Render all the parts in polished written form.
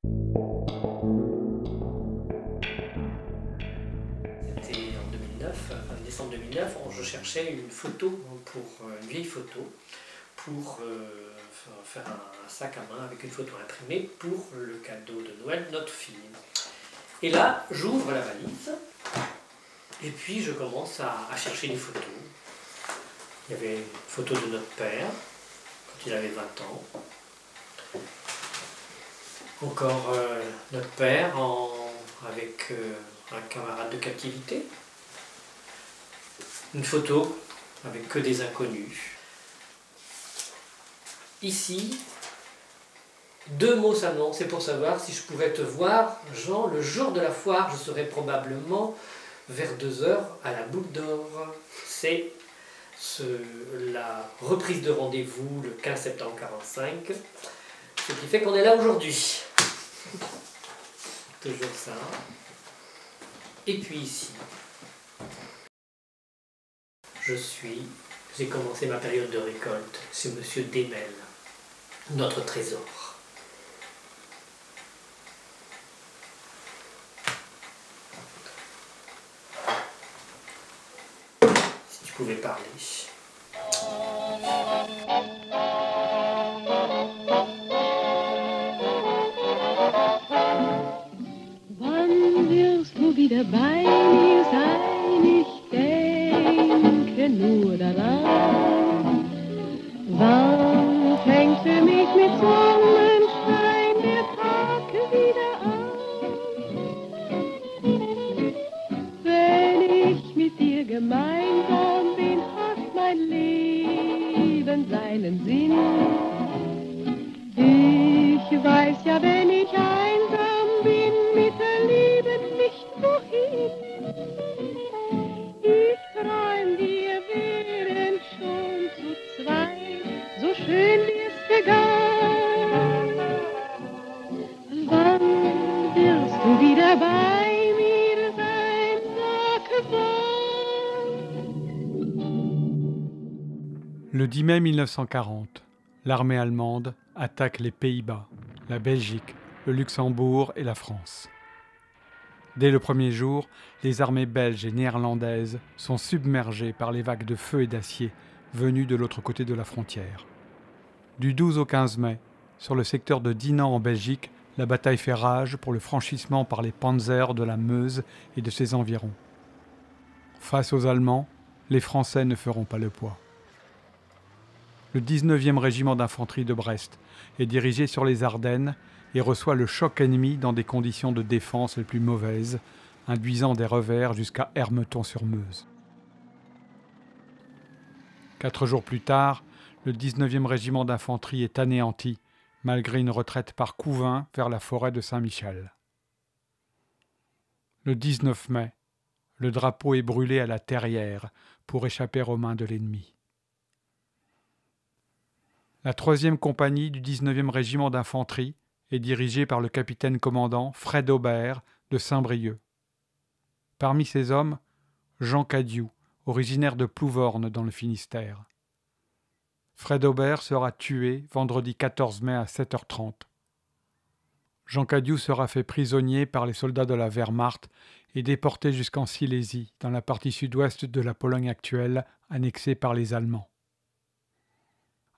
C'était en 2009, fin décembre 2009, je cherchais une photo, une vieille photo, pour faire un sac à main avec une photo imprimée pour le cadeau de Noël de notre fille. Et là, j'ouvre la valise, et puis je commence à chercher des photos. Il y avait une photo de notre père, quand il avait 20 ans. Encore notre père avec un camarade de captivité. Une photo avec que des inconnus. Ici, 2 mots seulement, c'est pour savoir si je pouvais te voir, Jean, le jour de la foire, je serais probablement vers 2 heures à la Boucle d'Or. C'est la reprise de rendez-vous le 15 septembre 1945, ce qui fait qu'on est là aujourd'hui. Toujours ça. Et puis ici, j'ai commencé ma période de récolte chez Monsieur Desmel, notre trésor. Si tu pouvais parler. Wann wirst du wieder bei mir sein? Ich denke nur daran. Wann fängt für mich mit Sonnenschein der Tag wieder an? Wenn ich mit dir gemeinsam bin, hat mein Leben seinen Sinn. Ich weiß ja, wenn ich einsam bin, mit der Liebe nicht wohin. Ich träum, wir wären schon zu zweit, so schön wie es begann. Wann wirst du wieder bei mir sein, sag wann. Le 10 mai 1940, l'armée allemande attaque les Pays-Bas, la Belgique, le Luxembourg et la France. Dès le premier jour, les armées belges et néerlandaises sont submergées par les vagues de feu et d'acier venues de l'autre côté de la frontière. Du 12 au 15 mai, sur le secteur de Dinant en Belgique, la bataille fait rage pour le franchissement par les panzers de la Meuse et de ses environs. Face aux Allemands, les Français ne feront pas le poids. Le 19e régiment d'infanterie de Brest est dirigé sur les Ardennes et reçoit le choc ennemi dans des conditions de défense les plus mauvaises, induisant des revers jusqu'à Ermeton-sur-Meuse. 4 jours plus tard, le 19e régiment d'infanterie est anéanti, malgré une retraite par Couvin vers la forêt de Saint-Michel. Le 19 mai, le drapeau est brûlé à la Terrière pour échapper aux mains de l'ennemi. La 3e compagnie du 19e régiment d'infanterie est dirigée par le capitaine-commandant Fred Aubert de Saint-Brieuc. Parmi ses hommes, Jean Cadiou, originaire de Plouvorne dans le Finistère. Fred Aubert sera tué vendredi 14 mai à 7h30. Jean Cadiou sera fait prisonnier par les soldats de la Wehrmacht et déporté jusqu'en Silésie, dans la partie sud-ouest de la Pologne actuelle, annexée par les Allemands.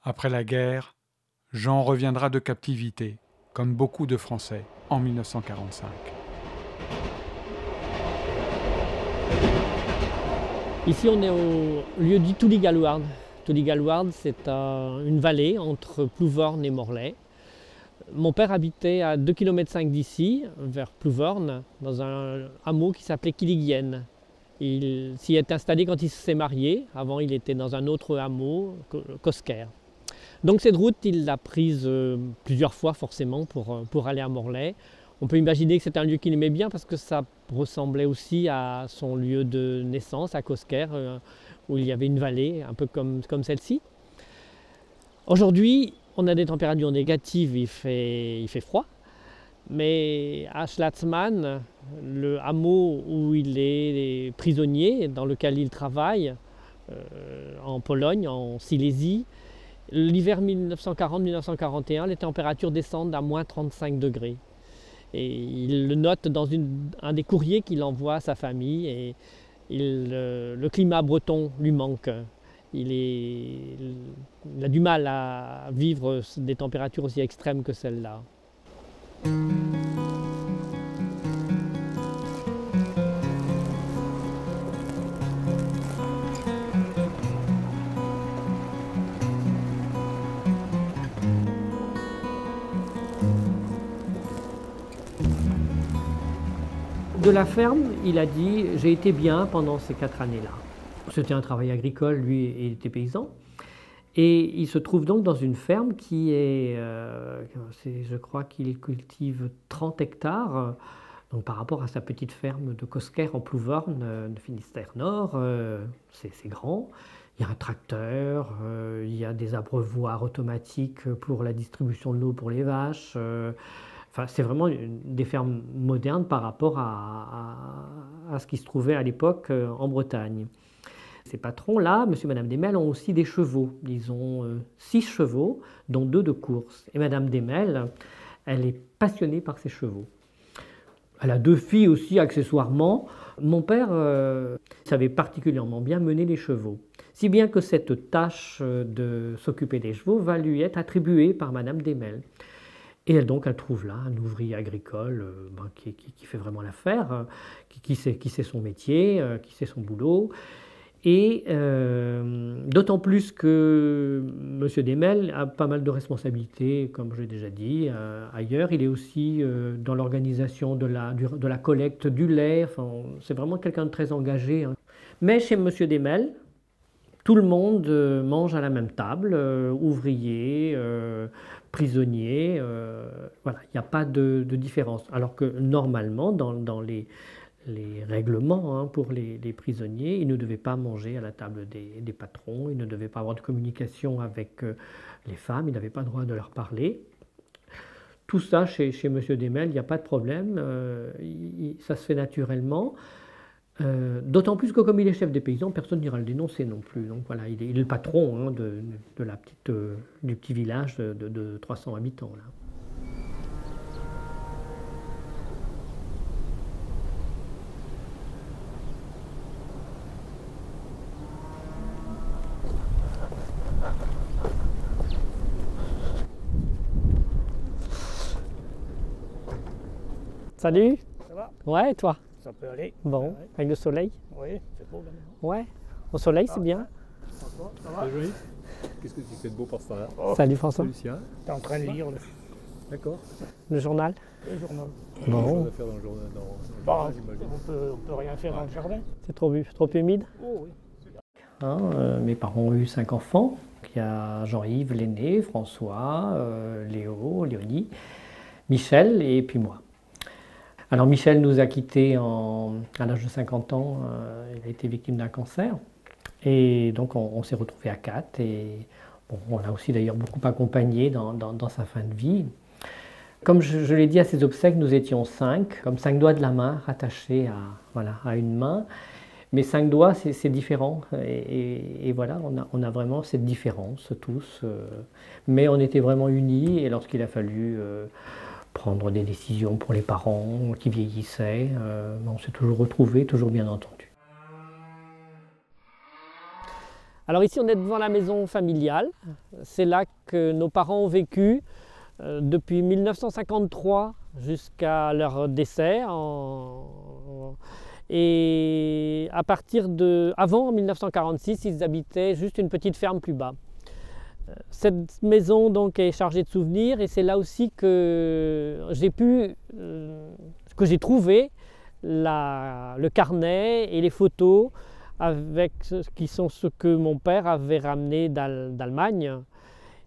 Après la guerre, Jean reviendra de captivité, comme beaucoup de Français, en 1945. Ici, on est au lieu du Touligalouard. Touligalouard, c'est une vallée entre Plouvorne et Morlaix. Mon père habitait à 2,5 km d'ici, vers Plouvorne, dans un hameau qui s'appelait Kiliguienne. Il s'y est installé quand il s'est marié. Avant, il était dans un autre hameau, Cosquer. Donc cette route, il l'a prise plusieurs fois forcément pour aller à Morlaix. On peut imaginer que c'est un lieu qu'il aimait bien parce que ça ressemblait aussi à son lieu de naissance, à Cosquer, où il y avait une vallée, un peu comme celle-ci. Aujourd'hui, on a des températures négatives, il fait froid. Mais à Schlatzmann, le hameau où il est prisonnier, dans lequel il travaille, en Pologne, en Silésie, l'hiver 1940-1941, les températures descendent à moins 35 degrés. Et il le note dans un des courriers qu'il envoie à sa famille. Et le climat breton lui manque. Il a du mal à vivre des températures aussi extrêmes que celles-là. De la ferme, il a dit « j'ai été bien pendant ces 4 années-là ». C'était un travail agricole, lui, il était paysan. Et il se trouve donc dans une ferme qui est, je crois qu'il cultive 30 hectares. Donc par rapport à sa petite ferme de Cosquer en Plouvorne, de Finistère Nord, c'est grand. Il y a un tracteur, il y a des abreuvoirs automatiques pour la distribution de l'eau pour les vaches. Enfin, c'est vraiment des fermes modernes par rapport à ce qui se trouvait à l'époque en Bretagne. Ces patrons-là, monsieur et madame Desmelles, ont aussi des chevaux. Ils ont 6 chevaux, dont 2 de course. Et madame Desmelles, elle est passionnée par ses chevaux. Elle a 2 filles aussi, accessoirement. Mon père savait particulièrement bien mener les chevaux. Si bien que cette tâche de s'occuper des chevaux va lui être attribuée par madame Desmelles. Et elle trouve là un ouvrier agricole qui fait vraiment l'affaire, qui sait son métier, qui sait son boulot. Et d'autant plus que M. Desmelles a pas mal de responsabilités, comme j'ai déjà dit, ailleurs. Il est aussi dans l'organisation de la collecte du lait. Enfin, c'est vraiment quelqu'un de très engagé. Hein. Mais chez M. Desmelles, tout le monde mange à la même table, ouvriers, prisonniers, voilà, il n'y a pas de différence. Alors que normalement, dans les règlements pour les prisonniers, ils ne devaient pas manger à la table des patrons, ils ne devaient pas avoir de communication avec les femmes, ils n'avaient pas le droit de leur parler. Tout ça, chez M. Desmelles, il n'y a pas de problème, ça se fait naturellement. D'autant plus que comme il est chef des paysans, personne n'ira le dénoncer non plus. Donc voilà, il est le patron du petit village de 300 habitants. Là. Salut. Ça va? Ouais, et toi? Ça peut aller. Bon, Ouais. avec le soleil? Oui, c'est beau là. Ouais, au soleil, c'est bien. Ça va? C'est joli. Qu'est-ce que tu fais de beau par ça là? Oh, Salut François. Lucien. t'es en train de lire D'accord. Le journal? le journal. Bon. Bon, À faire dans le journal, Bah, j'imagine. on peut rien faire dans le jardin. c'est trop humide. Oh oui. Mes parents ont eu 5 enfants. Il y a Jean-Yves, l'aîné, François, Léo, Léonie, Michel et puis moi. Alors Michel nous a quittés à l'âge de 50 ans, il a été victime d'un cancer. Et donc on s'est retrouvés à 4 et bon, on l'a aussi d'ailleurs beaucoup accompagné dans sa fin de vie. Comme je l'ai dit à ses obsèques, nous étions 5, comme 5 doigts de la main rattachés à une main. Mais 5 doigts, c'est différent. Et voilà, on a vraiment cette différence tous. Mais on était vraiment unis et lorsqu'il a fallu prendre des décisions pour les parents qui vieillissaient, on s'est toujours retrouvés, toujours bien entendu. Alors ici, on est devant la maison familiale. C'est là que nos parents ont vécu depuis 1953 jusqu'à leur décès. Et à partir avant 1946, ils habitaient juste une petite ferme plus bas. Cette maison donc est chargée de souvenirs et c'est là aussi que j'ai trouvé le carnet et les photos qui sont ce que mon père avait ramené d'Allemagne.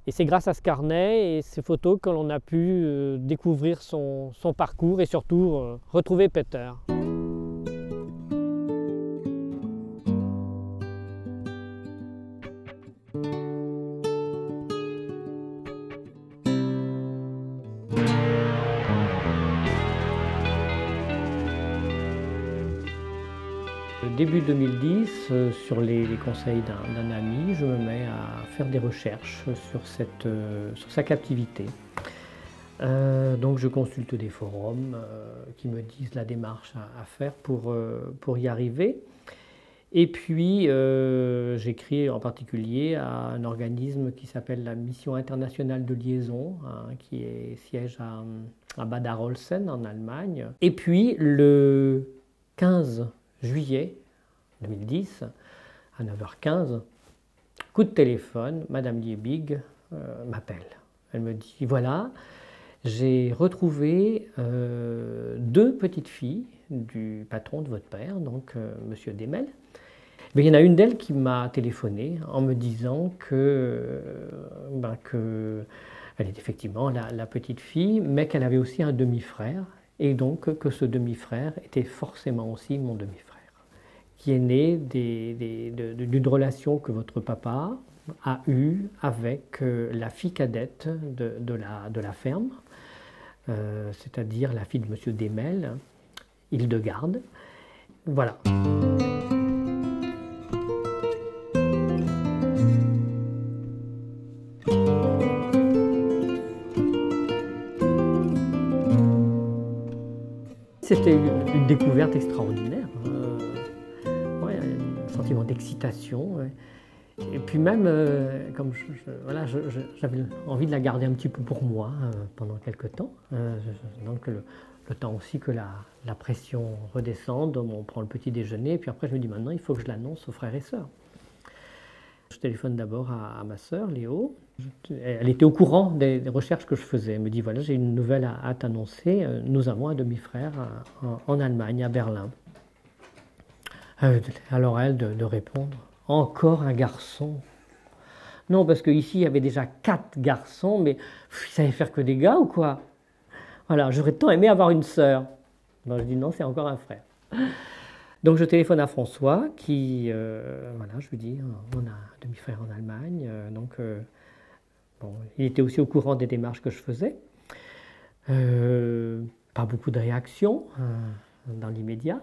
Et c'est grâce à ce carnet et ces photos que l'on a pu découvrir son parcours et surtout retrouver Peter. Début 2010, sur les conseils d'un ami, je me mets à faire des recherches sur sa captivité. Donc je consulte des forums qui me disent la démarche à faire pour y arriver. Et puis j'écris en particulier à un organisme qui s'appelle la Mission internationale de liaison, hein, qui siège à Bad Arolsen en Allemagne. Et puis le 15 juillet 2010, à 9h15, coup de téléphone, Madame Liebig m'appelle. Elle me dit, voilà, j'ai retrouvé 2 petites filles du patron de votre père, donc Monsieur Demel. Mais il y en a une d'elles qui m'a téléphoné en me disant que elle est effectivement la petite fille, mais qu'elle avait aussi un demi-frère, et donc que ce demi-frère était forcément aussi mon demi-frère, qui est né d'une relation que votre papa a eue avec la fille cadette de la ferme, c'est-à-dire la fille de Monsieur Demel, Hildegarde. Voilà. C'était une découverte extraordinaire, ouais, un sentiment d'excitation. Ouais. Et puis même, comme voilà, j'avais envie de la garder un petit peu pour moi pendant quelques temps. Donc le temps aussi que la pression redescende, on prend le petit déjeuner, et puis après je me dis maintenant il faut que je l'annonce aux frères et sœurs. Je téléphone d'abord à ma sœur, Léo. Elle était au courant des recherches que je faisais. Elle me dit, voilà, j'ai une nouvelle à t'annoncer. Nous avons un demi-frère en Allemagne, à Berlin. Alors elle de répondre, encore un garçon. Non, parce qu'ici, il y avait déjà 4 garçons, mais ils savaient faire que des gars ou quoi? Voilà, j'aurais tant aimé avoir une sœur. Ben, je dis, non, c'est encore un frère. Donc je téléphone à François, qui, voilà, je lui dis, on a un demi-frère en Allemagne, bon, il était aussi au courant des démarches que je faisais. Pas beaucoup de réactions dans l'immédiat.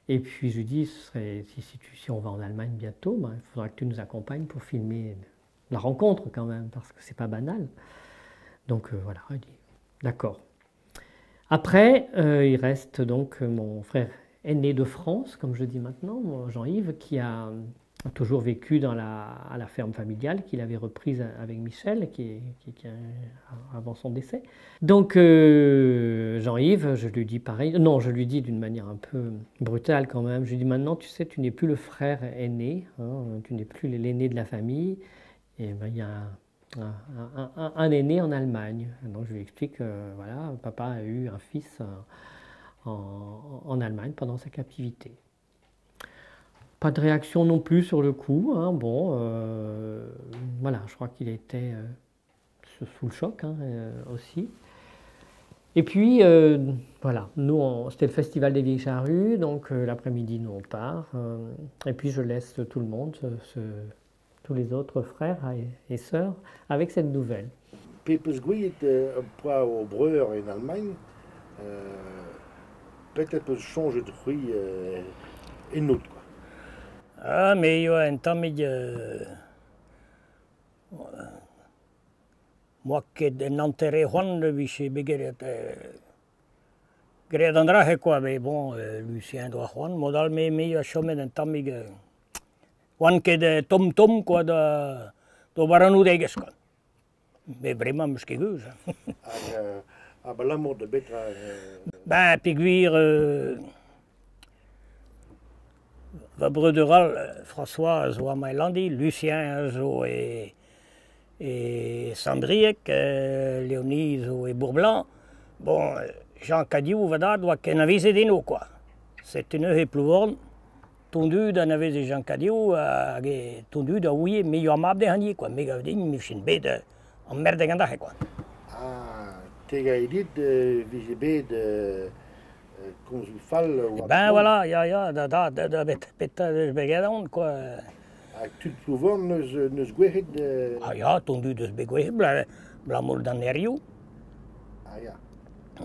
Et puis je lui dis, si on va en Allemagne bientôt, ben, il faudra que tu nous accompagnes pour filmer la rencontre quand même, parce que c'est pas banal. Donc voilà, il dit, d'accord. Après, il reste donc mon frère aîné de France, comme je dis maintenant, Jean-Yves, qui a toujours vécu à la ferme familiale qu'il avait reprise avec Michel, avant son décès. Donc Jean-Yves, je lui dis pareil, non, je lui dis d'une manière un peu brutale quand même, je lui dis maintenant, tu sais, tu n'es plus le frère aîné, hein, tu n'es plus l'aîné de la famille, et ben, il y a un aîné en Allemagne. Donc je lui explique que voilà, papa a eu un fils en Allemagne pendant sa captivité. Pas de réaction non plus sur le coup. Hein. Bon, voilà, je crois qu'il était sous le choc hein, aussi. Et puis, voilà, nous, c'était le festival des Vieilles Charrues, donc l'après-midi, nous, on part. Et puis, je laisse tout le monde, tous les autres frères et sœurs, avec cette nouvelle. Pepes Guy poids au breur en Allemagne. Peut-être change de fruit une autre. Quoi. Ah, mais il y a un temps, moi qui ai enterré Juan, je Gred Andrahe, quoi, mais bon, Lucien doit Juan, modal, mais il y a chômé un temps, Juan qui est tom-tom, quoi, de Baranou d'Eges, quoi. Mais vraiment, je suis gueuse. Ah, ben l'amour de bête. Ben, Piguir, va Bruderal, François, Zoa Mailandi, Lucien, Zo et Sandriek, Léonie, Zo et Bourblanc. Bon, Jean Cadiou, Vada, doit qu'en avise des nous, quoi. C'est une heure plus vorne. Tondu d'en avise des Jean Cadiou, tondu d'en ouiller, mais il y a mab des haniers, quoi. Mais il y a une bête en merde de gandache, quoi. Ah, t'es dit de VGB de. Ben voilà, ja, dat bent begadon, quoi. Tu te souviens, nous gouerit de. Ah ja, tondu dus begouerit, blamol dan nerio. Ah ja.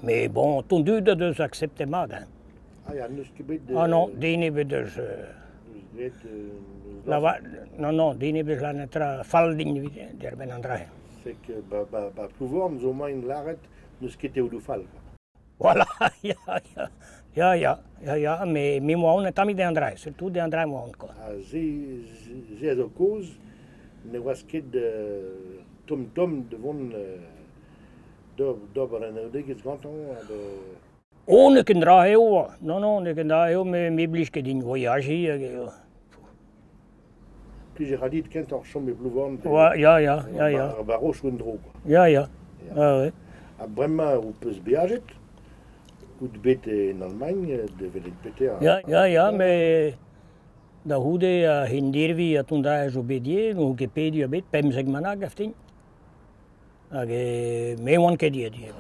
Mais bon, tondu de dus accepte mag. Ah ja, nous gebet de. Ah non, dine be dus. Non, dine be la netra falding der ben andra. C'est que, bah, souvent, nous avons une larette, nous skitter au Doufal. Voilà, ja, mais moi on est amis d'André, surtout d'André moi quoi. J'ai de cause, ne was skid tom devant d'ober en diges ganton de. On ne kan dra heel, non, ne kan dra heel mais bliske din voyage hier. Puis j'ai radit quand on chom blue vorn. Ja. Baro schwindro. Ja. Ouais. À Bremma ou peut se biaget. Ou de bête en Allemagne, de velet péter. Ja, mais da hoede hindervi toen daar zo bedie, no gepedia bet, pem zeg manag aftin. Age me one kedie die.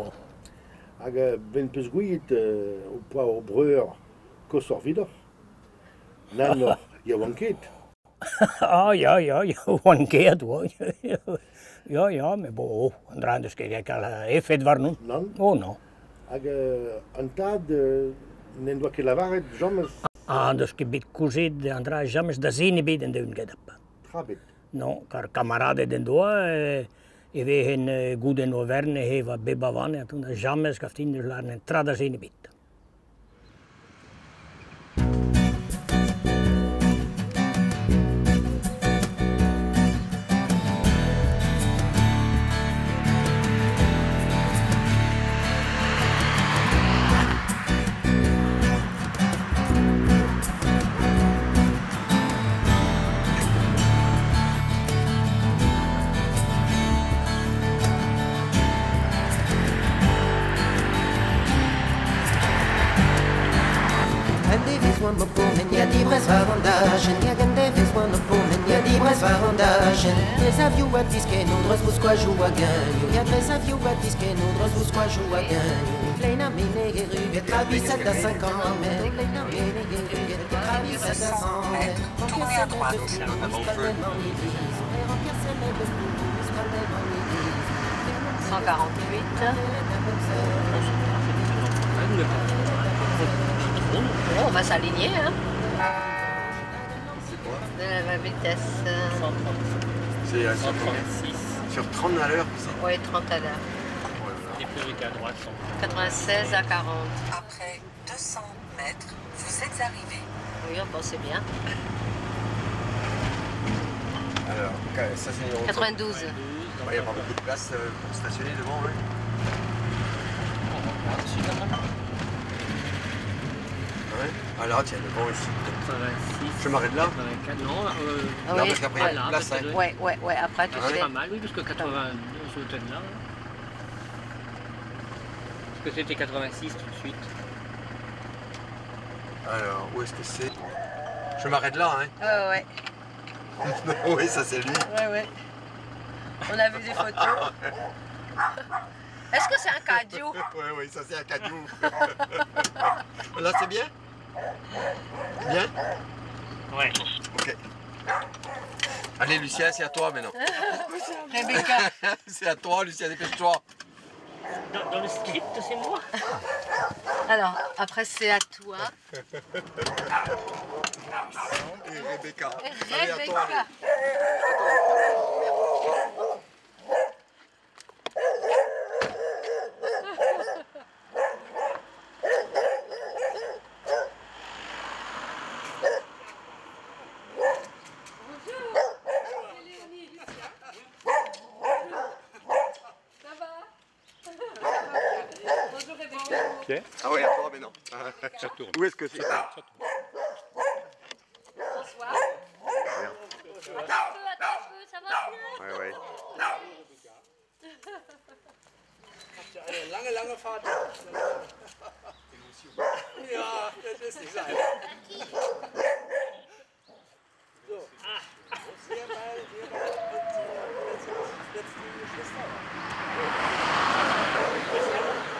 Hag ben peus gouillet au poids au breur kosor vidor. Nan ya wanket. Ja, one keer hoor. Ja, mais bon, André dus kijk al effet var non. Non. Oh non. Hag an tad nen doa ket lavaret jamais Dus gebit cousit de André jamais da zine bed en de un gedap. trabet. Non, car camarade den doa e we hen goede Auvergne heva beba van toen jamais skaftin dus lar en trada zine bed. Tresaviu batisque nodros busco ajuaganho. E a tresaviu batisque nodros busco ajuaganho. Pleina mine rugue travissa da 50 mètres. Pleina mine rugue travissa da 100 mètres. Tournez à droite, avant feu. 148. Bon, on va s'aligner, hein. La vitesse. C'est à 136. Sur 30 à l'heure. Oui, 30 à l'heure. Et plus vite à droite. 96 à 40. Après 200 mètres, vous êtes arrivé. Oui, on pensait bien. Alors, ça c'est numéro 92. Il n'y a pas beaucoup de place pour stationner devant, ouais. Ouais. Alors tiens, devant ici. 86. Je m'arrête là. 84, non. Non, parce qu'après, il y a une place. Ouais, après tu C'est sais. pas mal, oui, parce que 82, ce hôtel-là. Parce que c'était 86 tout de suite. Alors, où est-ce que c'est? Je m'arrête là, hein. Ouais. Oui, ça c'est lui. Ouais. On a vu des photos. Est-ce que c'est un cadio? Oui, ça c'est un cadio. Là c'est bien? Bien? Ouais. Ok. Allez Lucien, c'est à toi maintenant. Rebecca. C'est à toi Lucien, dépêche-toi. Dans le script, c'est moi. Alors, après c'est à toi. Et Rebecca. Allez, à toi. Ah ouais, à toi maintenant. Où est-ce que c'est? François. Attends un peu, ça va mieux. Ouais. Lange Fahrt. Ja, das ist nicht sein. So.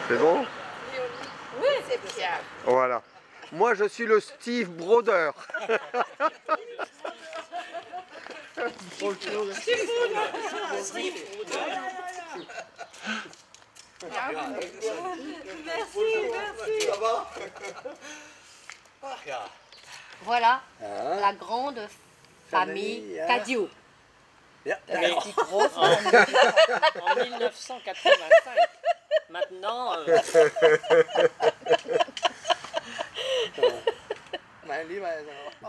C'est bon? Oui, c'est Pierre. Voilà. Moi je suis le Steve Broder. Merci. Ça va? Voilà la grande famille Cadio. En 1985. Maintenant...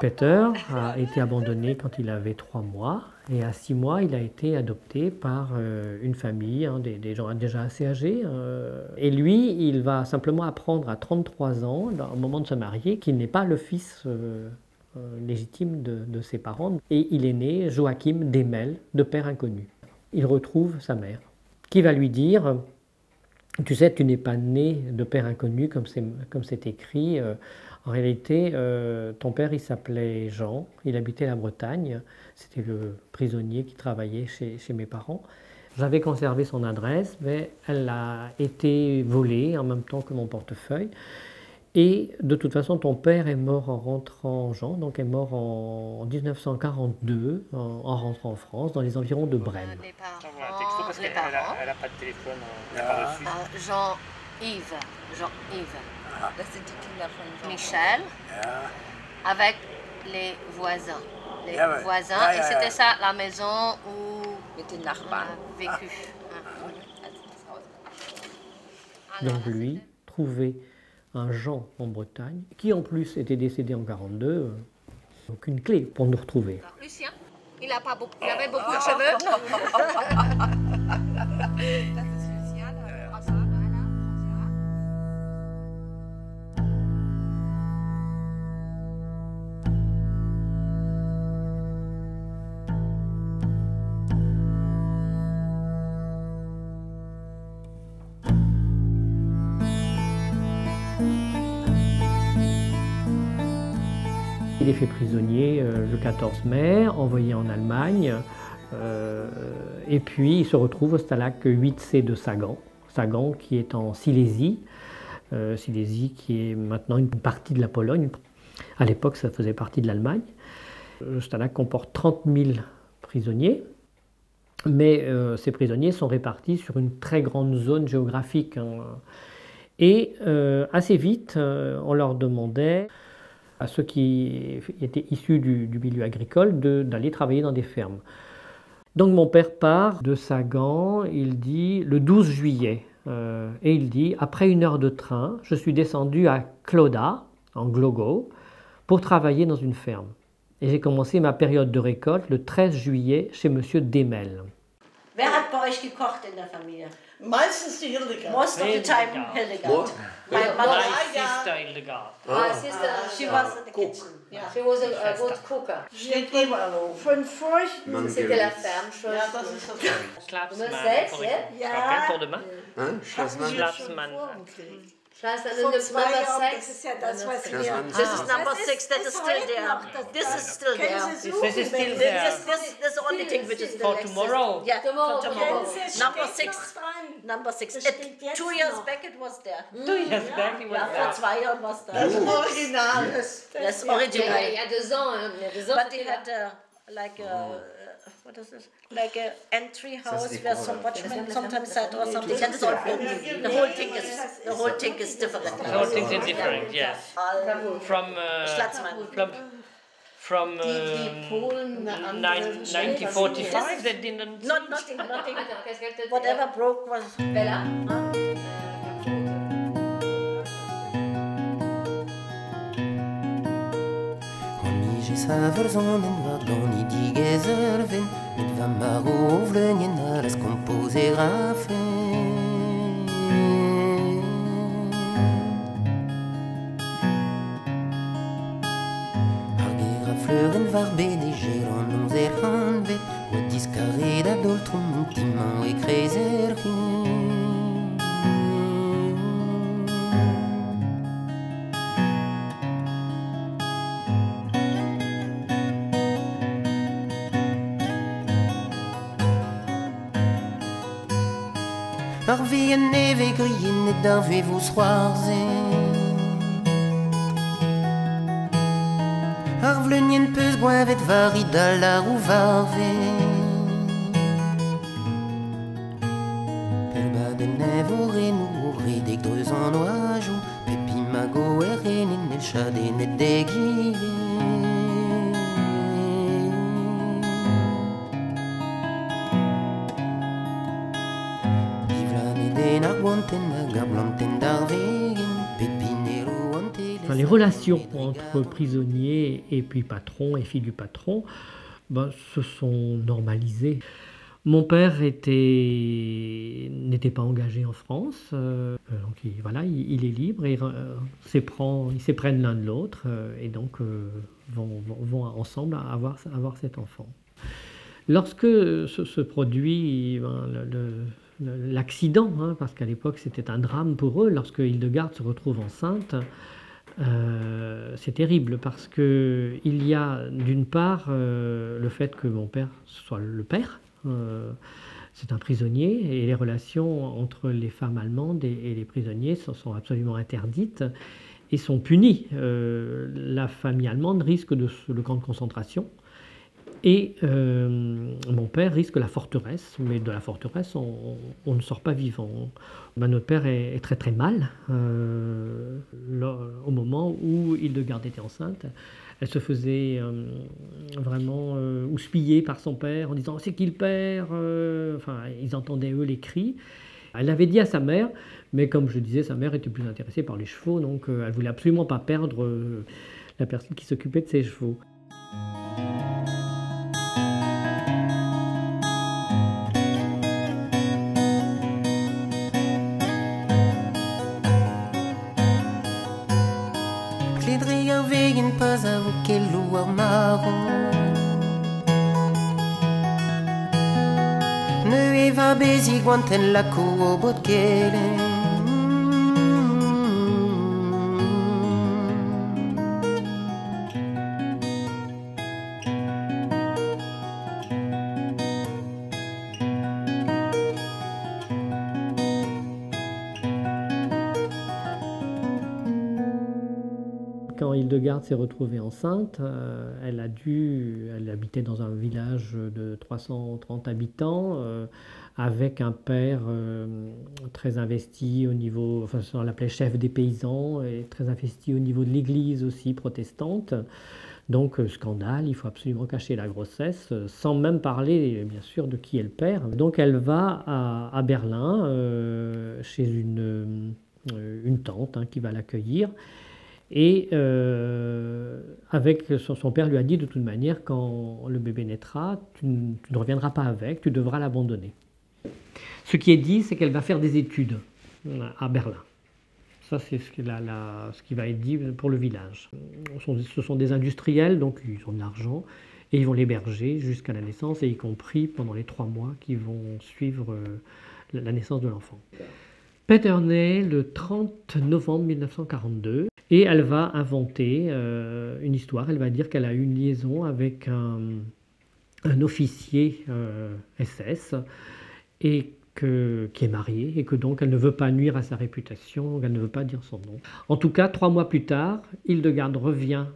Peter a été abandonné quand il avait 3 mois et à 6 mois, il a été adopté par une famille, des gens déjà assez âgés. Et lui, il va simplement apprendre à 33 ans, au moment de se marier, qu'il n'est pas le fils légitime de ses parents. Et il est né Joachim Demel, de père inconnu. Il retrouve sa mère, qui va lui dire... Tu sais, tu n'es pas né de père inconnu, comme c'est écrit. En réalité, ton père, il s'appelait Jean, il habitait la Bretagne. C'était le prisonnier qui travaillait chez mes parents. J'avais conservé son adresse, mais elle a été volée en même temps que mon portefeuille. Et de toute façon, ton père est mort en rentrant, Jean, donc est mort en 1942, en rentrant en France, dans les environs de Brême. Les parents, Elle n'a pas de téléphone, elle n'a pas reçu. Jean-Yves, Michel, avec les voisins. Et c'était ça la maison où on a vécu. Donc lui, trouver un Jean en Bretagne, qui en plus était décédé en 1942, aucune clé pour nous retrouver. Lucien, il avait beaucoup de cheveux. Il est fait prisonnier le 14 mai, envoyé en Allemagne, et puis il se retrouve au Stalag 8C de Sagan, Sagan qui est en Silésie, Silésie qui est maintenant une partie de la Pologne. À l'époque, ça faisait partie de l'Allemagne. Le Stalag comporte 30 000 prisonniers, mais ces prisonniers sont répartis sur une très grande zone géographique. Et assez vite, on leur demandait à ceux qui étaient issus du milieu agricole d'aller travailler dans des fermes. Donc mon père part de Sagan, il dit le 12 juillet, et il dit après 1 heure de train, je suis descendu à Kloda, en Glogo, pour travailler dans une ferme. Et j'ai commencé ma période de récolte le 13 juillet chez Monsieur Demel. Wer hat bei euch gekocht in der Familie? Meistens die Hildegard. Most of the time, Hildegard. My sister Hildegard. My sister, she was in the kitchen. She was a good cooker. Steht immer noch. Von Furchten. C'était la ferme, chose. Ja, das ist das. Schlafsman. Ja. Pour demain. Schlafsman. Das ist ja das, was wir... This is number 6, that is still there. This is still there. This is still there. This is the only thing which is still For tomorrow? Yeah, for tomorrow. Number Steht 6. noch dran. Number 6. Das steht jetzt 2 years noch. back it was there. 2 years back it was Ja, vor 2 Jahren was da. Das Original. Das Original. Il y a 2 ans, hein. Il y a 2 ans. But they had like a, what is this? Like an entry house where some watchmen sometimes sat or something. That is all broken. The whole thing is different. The whole thing is different, yes. From 1945, they didn't... Nothing. Whatever broke was... Bella. Verzonnen wat dan niet die gezerven, met van maar overvleun alles composerafen. Argera fleuren var beneger en ons erhanvet, wat discarreda doltrum intimant e crezergin. Ar ve en neve grien et d'ar ve vos soarzen. Ar vleunien peus gwavet varid a lar ou varven. Per bad en neve o renou o redek dreuz an oajou, pepi mago er renin el chaden et degiven. Ar guanten les relations entre prisonniers et puis patrons et filles du patron se sont normalisées. Mon père n'était pas engagé en France, donc il est libre et ils s'éprennent l'un de l'autre et donc vont ensemble avoir cet enfant. Lorsque se produit l'accident, parce qu'à l'époque c'était un drame pour eux, lorsque Hildegarde se retrouve enceinte, c'est terrible parce qu'il y a d'une part le fait que mon père soit le père, c'est un prisonnier et les relations entre les femmes allemandes et les prisonniers sont absolument interdites et sont punies. La famille allemande risque le camp de concentration et mon père risque la forteresse, mais de la forteresse on ne sort pas vivant. Notre père est très très mal au moment où Hildegarde était enceinte. Elle se faisait vraiment houspiller par son père en disant « c'est qui le père ?» Enfin, ils entendaient eux les cris. Elle l'avait dit à sa mère, mais comme je disais, sa mère était plus intéressée par les chevaux, donc elle ne voulait absolument pas perdre la personne qui s'occupait de ses chevaux. Nu eva bezi guanten la cuo botkele. Quand Hildegarde s'est retrouvée enceinte, elle habitait dans un village de 330 habitants, avec un père très investi au niveau, enfin on l'appelait chef des paysans, et très investi au niveau de l'église aussi protestante. Donc scandale, il faut absolument cacher la grossesse, sans même parler bien sûr de qui est le père. Donc elle va à Berlin, chez une tante qui va l'accueillir. Et son père lui a dit de toute manière, quand le bébé naîtra, tu ne reviendras pas avec, tu devras l'abandonner. Ce qui est dit, c'est qu'elle va faire des études à Berlin. Ça, c'est ce qui va être dit pour le village. Ce sont des industriels, donc ils ont de l'argent, et ils vont l'héberger jusqu'à la naissance, et y compris pendant les 3 mois qui vont suivre la naissance de l'enfant. Peter naît le 30 novembre 1942. Et elle va inventer une histoire, elle va dire qu'elle a eu une liaison avec un officier SS et qui est marié et que donc elle ne veut pas nuire à sa réputation, donc elle ne veut pas dire son nom. En tout cas, 3 mois plus tard, Hildegarde revient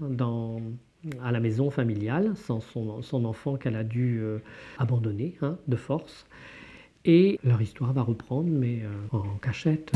à la maison familiale sans son enfant qu'elle a dû abandonner de force. Et leur histoire va reprendre, mais en cachette.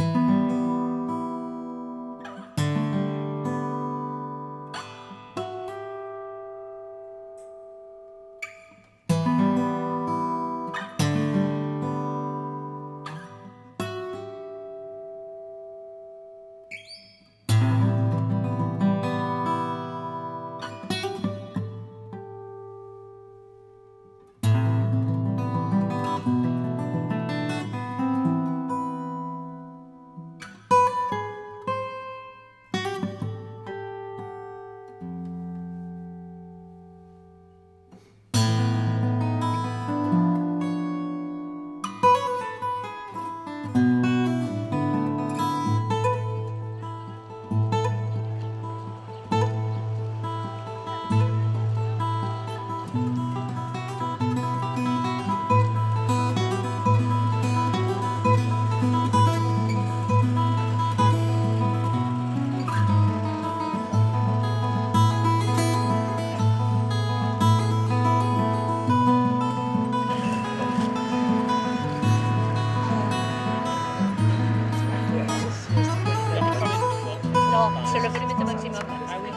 C'est le volume maximum. Ah oui.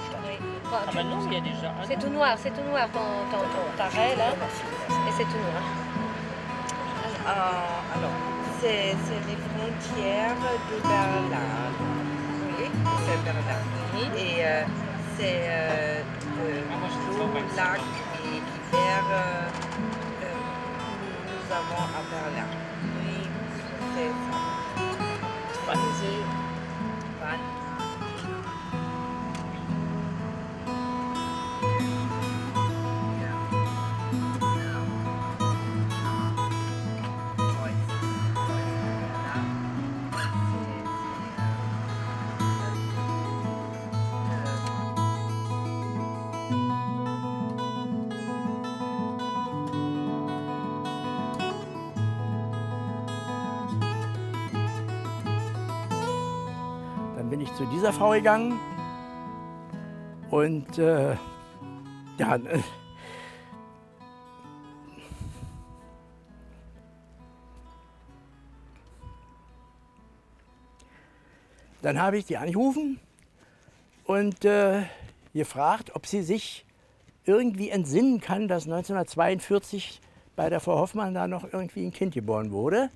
C'est tout noir ton arrêt là. Et c'est tout noir. Alors, c'est les frontières de Berlin. Oui, c'est Berlin. et c'est l'eau, lac et hiver nous avons à Berlin. Oui, c'est ça. Wannsee. Dann bin ich zu dieser Frau gegangen und ja, dann habe ich sie angerufen und gefragt, ob sie sich irgendwie entsinnen kann, dass 1942 bei der Frau Hoffmann da noch irgendwie ein Kind geboren wurde.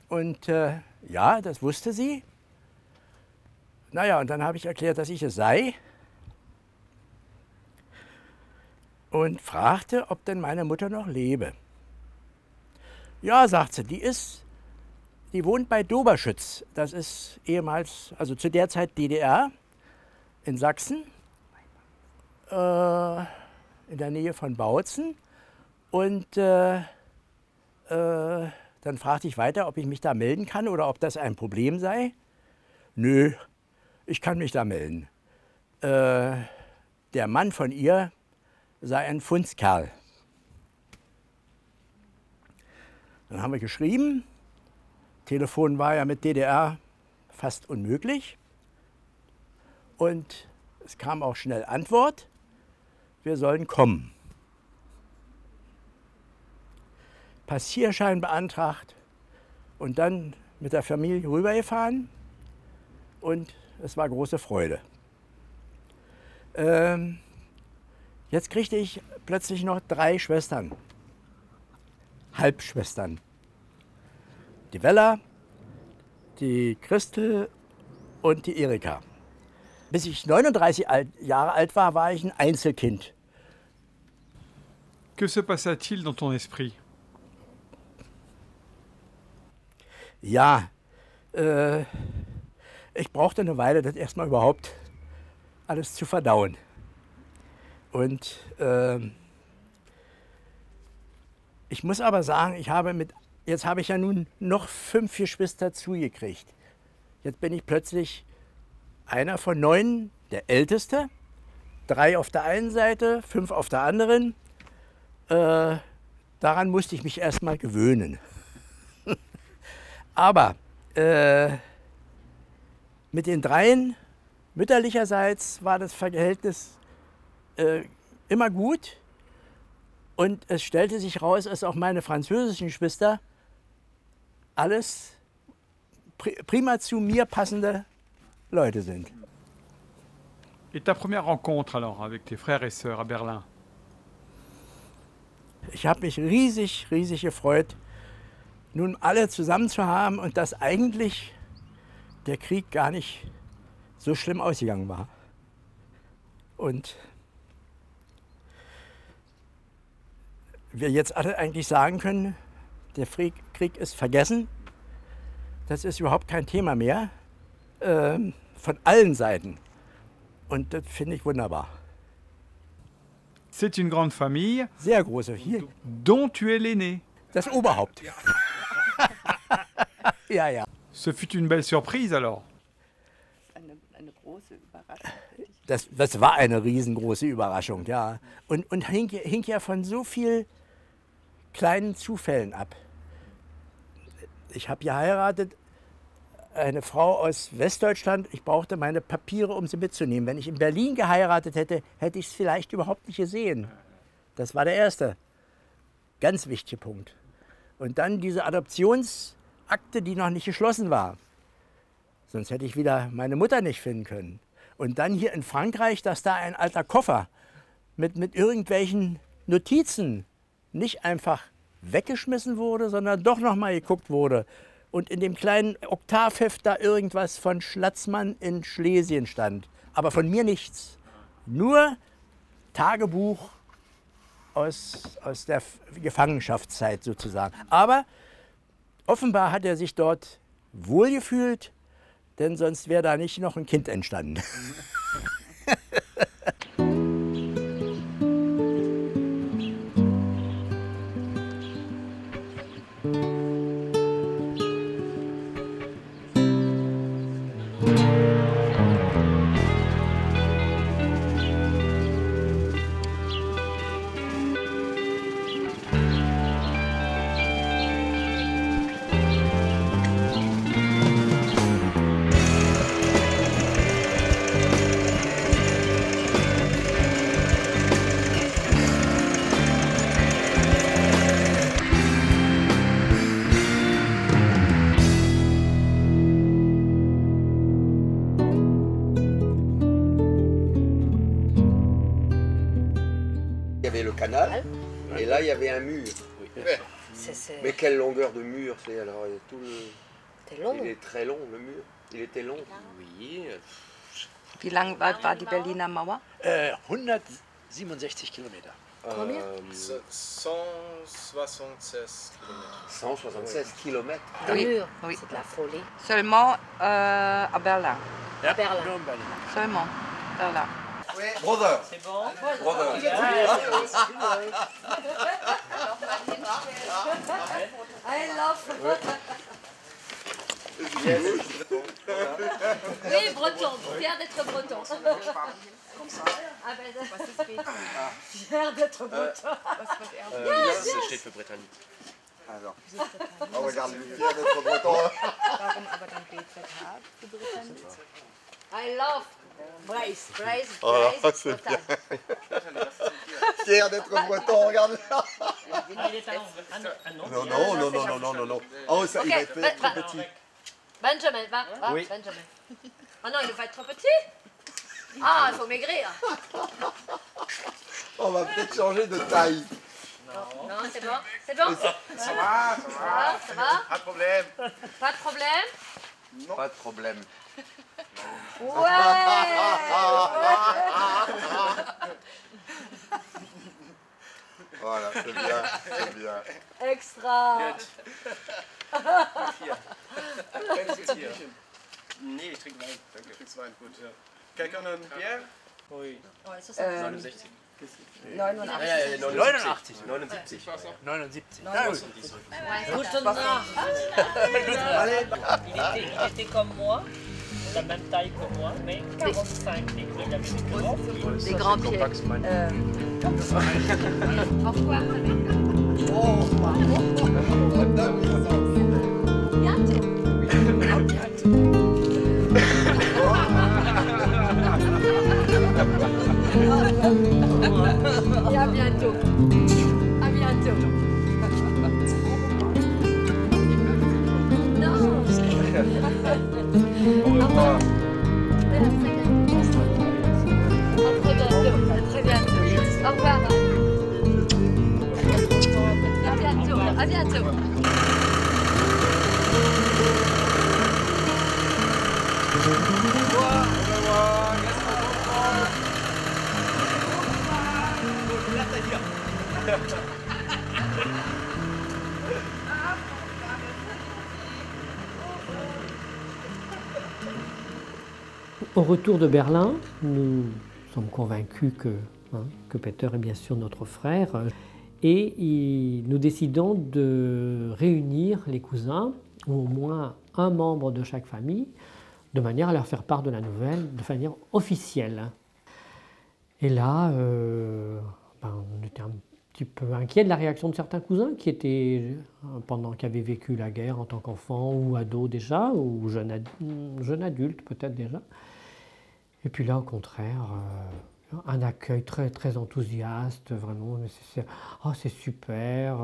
Und ja, das wusste sie. Naja, und dann habe ich erklärt, dass ich es sei. Und fragte, ob denn meine Mutter noch lebe. Ja, sagt sie, die wohnt bei Doberschütz. Das ist ehemals, also zu der Zeit DDR, in Sachsen, in der Nähe von Bautzen. Und dann fragte ich weiter, ob ich mich da melden kann oder ob das ein Problem sei. Nö, ich kann mich da melden. Der Mann von ihr sei ein Fundskerl. Dann haben wir geschrieben. Telefon war ja mit DDR fast unmöglich. Und es kam auch schnell Antwort, wir sollen kommen. Passierschein beantragt und dann mit der Familie rübergefahren und es war große Freude. Jetzt kriegte ich plötzlich noch 3 Schwestern, Halbschwestern. Die Wella, die Christel und die Erika. Bis ich 39 Jahre alt war, war ich ein Einzelkind. Que se passa-t-il dans ton esprit? Ja, ich brauchte eine Weile, das erstmal überhaupt alles zu verdauen. Und ich muss aber sagen, jetzt habe ich ja nun noch 5 Geschwister zugekriegt. Jetzt bin ich plötzlich einer von 9, der Älteste. 3 auf der einen Seite, 5 auf der anderen. Daran musste ich mich erstmal gewöhnen. Aber mit den 3 mütterlicherseits war das Verhältnis immer gut. Und es stellte sich raus, dass auch meine französischen Geschwister alles prima zu mir passende Leute sind. Et ta première rencontre alors avec tes frères et sœurs à Berlin? Ich habe mich riesig gefreut, nun alle zusammen zu haben und dass eigentlich der Krieg gar nicht so schlimm ausgegangen war. Und wir jetzt alle eigentlich sagen können, der Krieg ist vergessen. Das ist überhaupt kein Thema mehr, von allen Seiten. Und das finde ich wunderbar. C'est une grande famille. Sehr große. Hier. Dont tu es l'aîné. Das Oberhaupt. Ja, ja. Ce fut une belle surprise alors. Eine große Überraschung. Das war eine riesengroße Überraschung, ja. Und hing ja von so vielen kleinen Zufällen ab. Ich habe geheiratet, eine Frau aus Westdeutschland. Ich brauchte meine Papiere, um sie mitzunehmen. Wenn ich in Berlin geheiratet hätte, hätte ich es vielleicht überhaupt nicht gesehen. Das war der erste, ganz wichtige Punkt. Und dann diese Adoptionsakte, die noch nicht geschlossen war. Sonst hätte ich wieder meine Mutter nicht finden können. Und dann hier in Frankreich, dass da ein alter Koffer mit irgendwelchen Notizen nicht einfach weggeschmissen wurde, sondern doch noch mal geguckt wurde. und in dem kleinen Oktavheft da irgendwas von Schlatzmann in Schlesien stand. Aber von mir nichts. Nur Tagebuch aus der Gefangenschaftszeit sozusagen. Aber offenbar hat er sich dort wohlgefühlt, denn sonst wäre da nicht noch ein Kind entstanden. Il y avait le canal, et là il y avait un mur. Mais quelle longueur de mur c'est alors tout le... Il est très long le mur. Il était long. Oui. Wie lang war die Berliner Mauer? 167 Kilometer. Combien? 176 km. 176 km. Oui, oui. C'est de la folie. Seulement à Berlin. À Berlin. Seulement Berlin. Brother. C'est bon. Brother. I love. Oui, breton. Fier d'être breton. Ah ben, fier d'être breton. Das steht für Britannique. Alors, oh, regarde, fier d'être breton. Warum aber dann BZH für Britannique? I love. Brace, brace, Oh, brace. c'est bien. Fier d'être breton, regarde. Non. Oh, ça, il va être trop petit. Benjamin, va, Oui. Benjamin. Oh non, il va être trop petit. Ah, il faut maigrir. On va peut-être changer de taille. Non, c'est bon. C'est bon. Ça va. Ça va. Pas de problème. Pas de problème. Non. Pas de problème. Ouais. Voilà, c'est bien. Extra. Nee, ich trinke Wein. Danke. Trinkst Wein, gut. Ja. Quelqu'un a une bière? Oui. 69. 79. Gute Nacht. Il était comme moi, la même taille que moi, mais 45 degrés. Il avait des grands pieds. Des grands pieds. Au revoir. Et à bientôt. À bientôt. Non. Au revoir. À très bientôt. Au revoir. À bientôt. À bientôt. Au retour de Berlin, nous sommes convaincus que Peter est bien sûr notre frère et nous décidons de réunir les cousins, ou au moins un membre de chaque famille, de manière à leur faire part de la nouvelle de manière officielle. Et là, on était un petit peu inquiets de la réaction de certains cousins qui avaient vécu la guerre en tant qu'enfants ou ados déjà, ou jeunes adultes peut-être déjà. Et puis là, au contraire, un accueil très, très enthousiaste, vraiment, c'est super.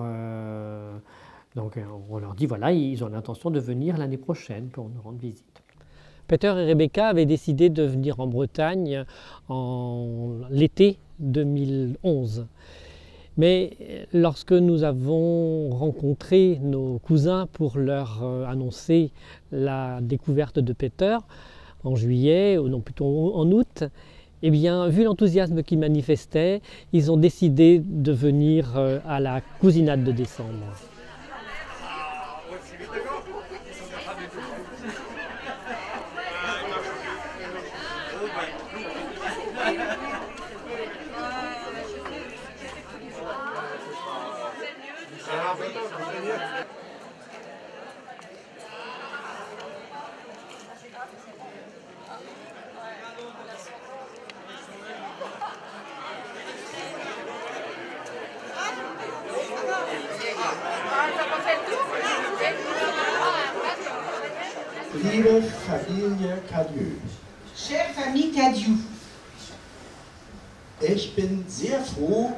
Donc on leur dit, voilà, ils ont l'intention de venir l'année prochaine pour nous rendre visite. Peter et Rebecca avaient décidé de venir en Bretagne en l'été 2011. Mais lorsque nous avons rencontré nos cousins pour leur annoncer la découverte de Peter, en juillet, ou non plutôt en août, eh bien, vu l'enthousiasme qu'ils manifestaient, ils ont décidé de venir à la cousinade de décembre. Liebe Familie Cadieux. Chère famille Cadieux. Ich bin sehr froh,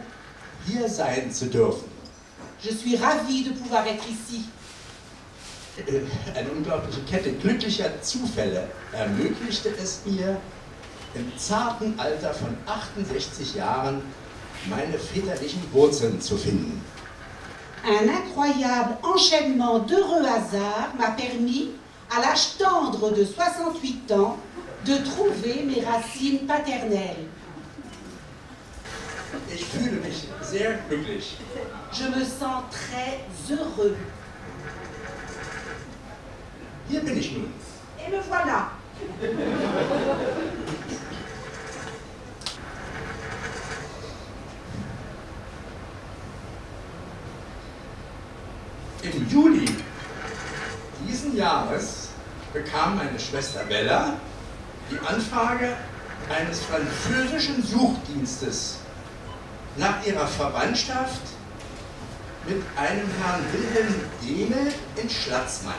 hier sein zu dürfen. Je suis ravie de pouvoir être ici. Eine unglaubliche Kette glücklicher Zufälle ermöglichte es mir, im zarten Alter von 68 Jahren meine väterlichen Wurzeln zu finden. Un incroyable enchaînement d'heureux hasards m'a permis, à l'âge tendre de 68 ans, de trouver mes racines paternelles. Ich fühle mich sehr glücklich. Je me sens très heureux. Hier bin ich nun. Et me voilà. Im Juli diesen Jahres bekam meine Schwester Bella die Anfrage eines französischen Suchdienstes nach ihrer Verwandtschaft mit einem Herrn Wilhelm Dehne in Schlatzmann.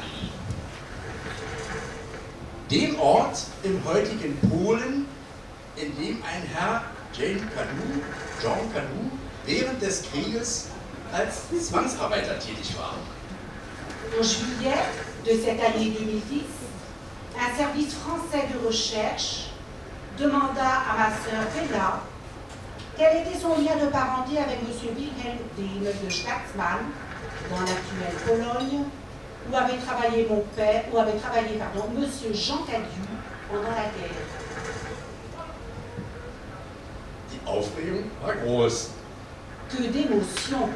Dem Ort im heutigen Polen, in dem ein Herr Jean Cadieux während des Krieges als Zwangsarbeiter tätig war. En juillet de cette année 2010, un service français de recherche demanda à ma sœur Bella quel était son lien de parenté avec M. Wilhelm Dehne de Schlatzmann, dans l'actuelle Pologne, où avait travaillé mon père, où avait travaillé, pardon, M. Jean Cadieux pendant la guerre. Die Aufregung war groß. Que d'émotion!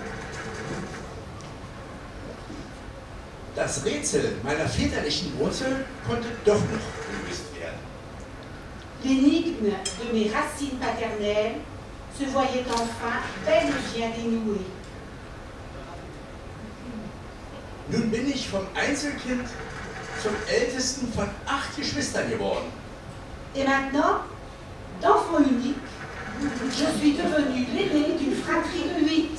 Das Rätsel meiner väterlichen Wurzel konnte doch noch gelöst werden. L'énigme de mes racines paternelles se voyait enfin bel et bien dénouée. Nun bin ich vom Einzelkind zum ältesten von 8 Geschwistern geworden. Et maintenant, d'enfant unique, je suis devenue l'aîné d'une fratrie de 8.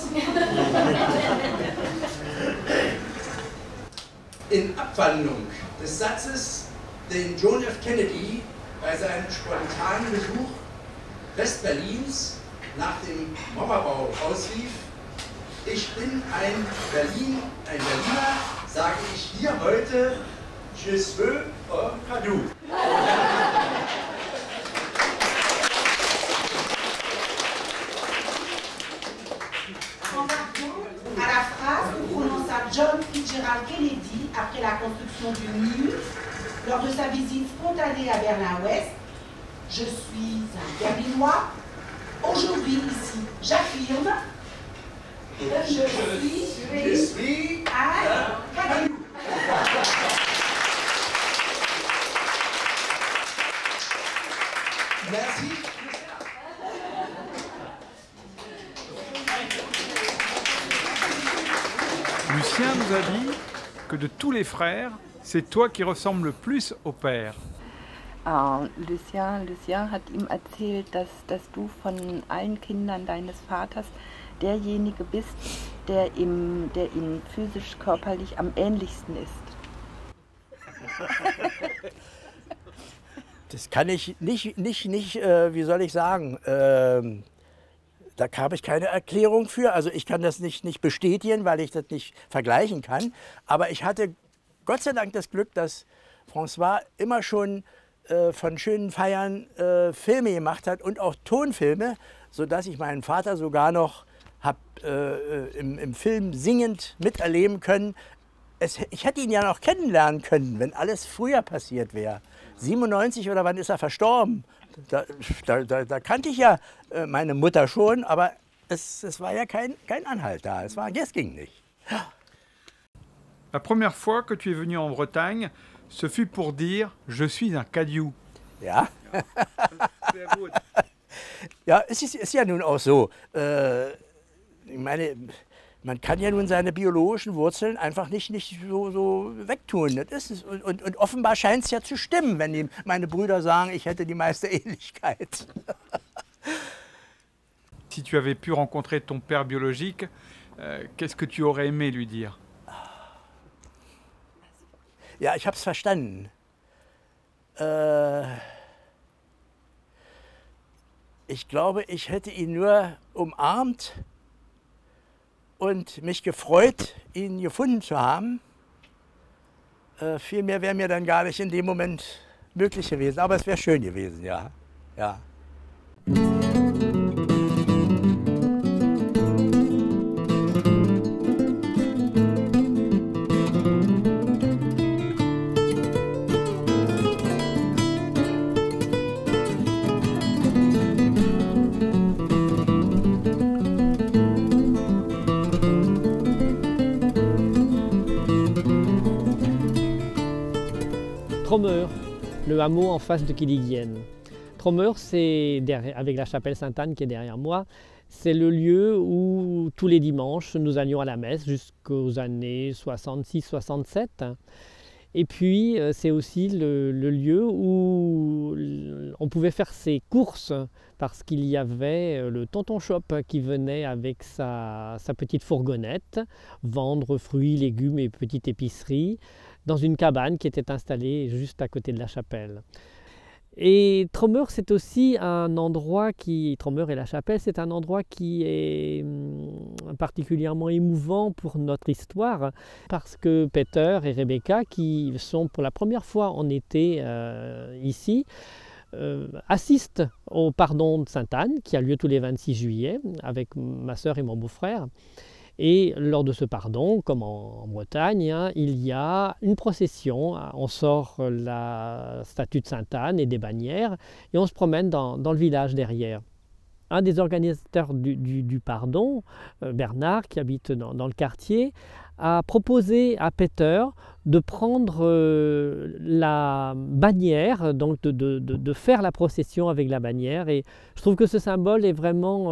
In Abwandlung des Satzes, den John F. Kennedy bei seinem spontanen Besuch Westberlins nach dem Mauerbau ausrief: Ich bin ein Berliner, sage ich hier heute, je suis un Cadieux. À la phrase que prononça John Fitzgerald Kennedy après la construction du mur, lors de sa visite spontanée à Berlin-Ouest, je suis un Berlinois. Aujourd'hui, ici, j'affirme, je suis un Cadieux. Merci. Lucien nous a dit que de tous les frères, c'est toi qui ressembles le plus au père. Lucien hat ihm erzählt, dass du von allen Kindern deines Vaters derjenige bist, der ihm physisch, körperlich am ähnlichsten ist. Das kann ich nicht, wie soll ich sagen, da habe ich keine Erklärung für. Also ich kann das nicht bestätigen, weil ich das nicht vergleichen kann. Aber ich hatte Gott sei Dank das Glück, dass François immer schon von schönen Feiern Filme gemacht hat und auch Tonfilme, sodass ich meinen Vater sogar noch habe im Film singend miterleben können. Ich hätte ihn ja noch kennenlernen können, wenn alles früher passiert wäre. 97 oder wann ist er verstorben? Da kannte ich ja meine Mutter schon, aber es war ja kein Anhalt da. Das ging nicht. La première fois que tu es venu en Bretagne, ce fut pour dire « Je suis un Cadiou ». Ja. Sehr gut. Ja, es ist ja nun auch so. Ich meine, man kann ja nun seine biologischen Wurzeln einfach nicht so wegtun. Das ist, und offenbar scheint es ja zu stimmen, wenn meine Brüder sagen, ich hätte die meiste Ähnlichkeit. Si tu avais pu rencontrer ton père biologique, qu'est-ce que tu aurais aimé lui dire? Ja, ich habe es verstanden. Ich glaube, ich hätte ihn nur umarmt und mich gefreut, ihn gefunden zu haben. Viel mehr wäre mir dann gar nicht in dem Moment möglich gewesen, aber es wäre schön gewesen, ja. Ja. Tromeur, le hameau en face de Quiliguienne. Tromeur, c'est avec la chapelle Sainte-Anne qui est derrière moi, c'est le lieu où tous les dimanches nous allions à la messe jusqu'aux années 66-67. Et puis c'est aussi le lieu où on pouvait faire ses courses parce qu'il y avait le Tonton Shop qui venait avec sa petite fourgonnette vendre fruits, légumes et petites épiceries dans une cabane qui était installée juste à côté de la chapelle. Et Tromeur, c'est aussi un endroit Tromeur et la chapelle, c'est un endroit qui est particulièrement émouvant pour notre histoire parce que Peter et Rebecca, qui sont pour la première fois en été ici, assistent au pardon de Sainte-Anne qui a lieu tous les 26 juillet avec ma sœur et mon beau-frère. Et lors de ce pardon, comme en Bretagne, hein, il y a une procession, on sort la statue de Sainte-Anne et des bannières et on se promène dans le village derrière. Un des organisateurs du pardon, Bernard, qui habite dans le quartier, a proposé à Peter de prendre la bannière, donc de faire la procession avec la bannière. Et je trouve que ce symbole est vraiment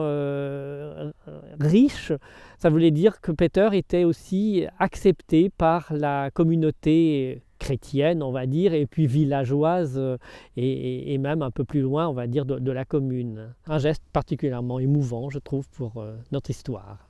riche. Ça voulait dire que Peter était aussi accepté par la communauté chrétienne, on va dire, et puis villageoise, et même un peu plus loin, on va dire, de la commune. Un geste particulièrement émouvant, je trouve, pour notre histoire.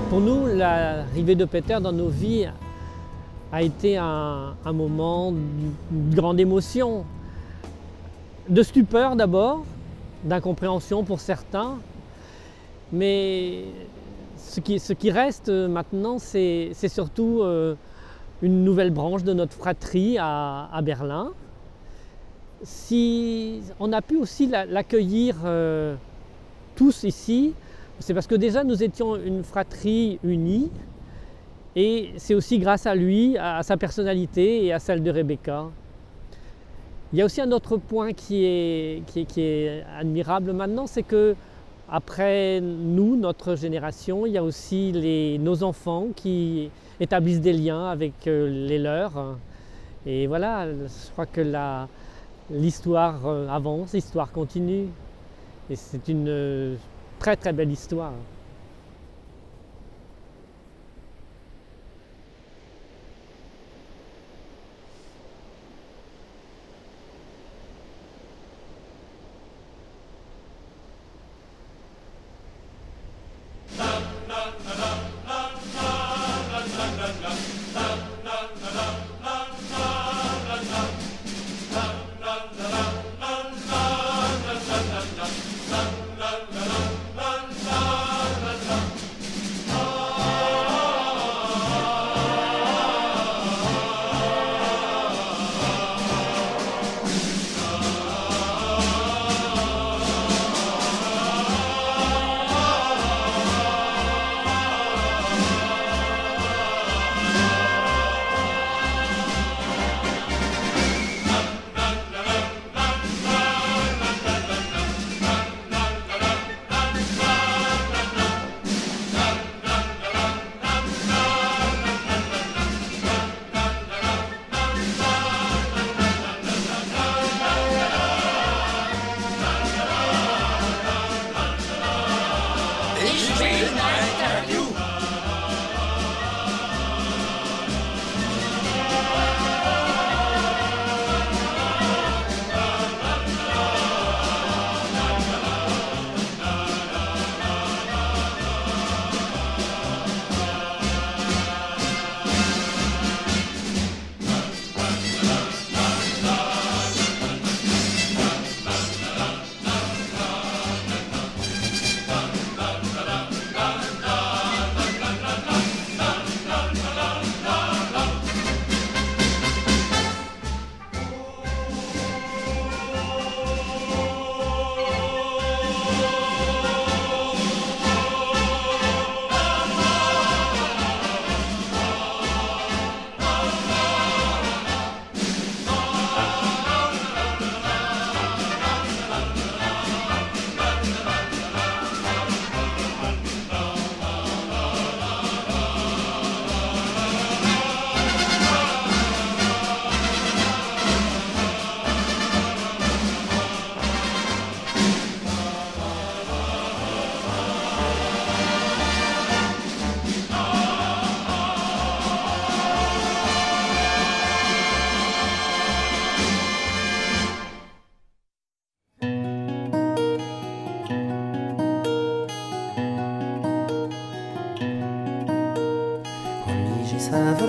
Pour nous, l'arrivée de Peter dans nos vies a été un moment de grande émotion, de stupeur d'abord, d'incompréhension pour certains, mais ce qui reste maintenant, c'est surtout une nouvelle branche de notre fratrie à Berlin. Si on a pu aussi l'accueillir tous ici, c'est parce que déjà nous étions une fratrie unie et c'est aussi grâce à lui, à sa personnalité et à celle de Rebecca. Il y a aussi un autre point qui est admirable maintenant, c'est que après nous, notre génération, il y a aussi nos enfants qui établissent des liens avec les leurs. Et voilà, je crois que l'histoire avance, l'histoire continue. Et c'est une très très belle histoire.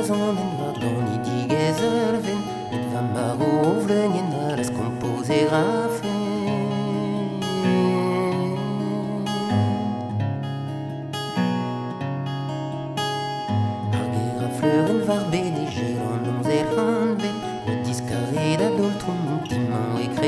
zonnen war doni die geserven, et va marovlen jen alas compose grafen. Argera fleuren var beneger an om zer hanvel, le discaré da doltrum ultimant